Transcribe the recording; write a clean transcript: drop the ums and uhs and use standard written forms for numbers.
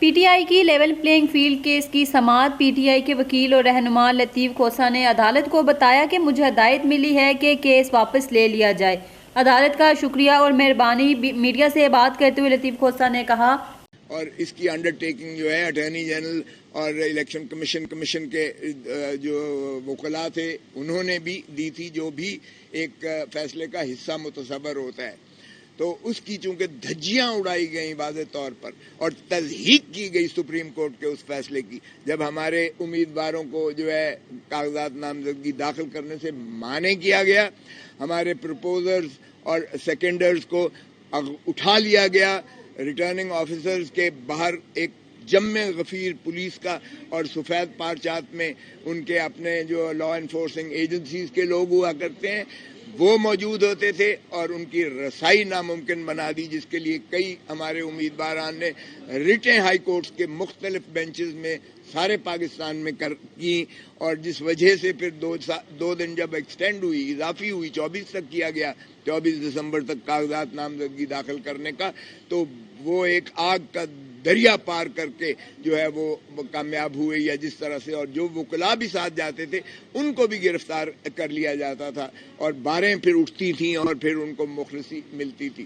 P T I کی level playing field case کی سماعت پی ٹی آئی کے وکیل اور رہنما لطیف کھوسہ نے عدالت کو بتایا کہ مجھے ہدایت ملی ہے کہ کیس واپس لے لیا جائے۔ عدالت کا شکریہ اور مہربانی۔ میڈیا سے بات کرتے ہوئے لطیف کھوسہ نے کہا اور اس کی انڈر ٹیکنگ جو ہے اٹارنی جنرل اور الیکشن کمیشن کے جو وکلاء تھے انہوں نے بھی دی تھی، جو بھی ایک فیصلے کا حصہ متصور ہوتا ہے، تو اس کی چونکہ دھجیاں اڑائی گئیں واضح طور پر اور تضحیق کی گئی سپریم کورٹ کے اس فیصلے کی، جب ہمارے امیدواروں کو جو ہے کاغذات نامزدگی داخل کرنے سے مانع کیا گیا، ہمارے پروپوزرز اور سیکنڈرز کو اٹھا لیا گیا، ریٹرننگ آفیسرز کے باہر ایک جمع غفیر پولیس کا اور سفید پارچات میں ان کے اپنے جو لا انفورسنگ ایجنسیز کے لوگ ہوا کرتے ہیں وہ موجود ہوتے تھے اور ان کی رسائی ناممکن بنا دی، جس کے لیے کئی ہمارے امیدواران نے ریٹیں ہائی کورٹس کے مختلف بینچز میں سارے پاکستان میں کی، اور جس وجہ سے پھر دو دن جب ایکسٹینڈ ہوئی، اضافی ہوئی، 24 تک کیا گیا، 24 دسمبر تک کاغذات نامزدگی داخل کرنے کا، تو وہ ایک آگ کا دریا پار کر کے جو ہے وہ کامیاب ہوئے، یا جس طرح سے، اور جو وکلاء بھی ساتھ جاتے تھے ان کو بھی گرفتار کر لیا جاتا تھا اور باریں پھر اٹھتی تھیں اور پھر ان کو مخلصی ملتی تھی۔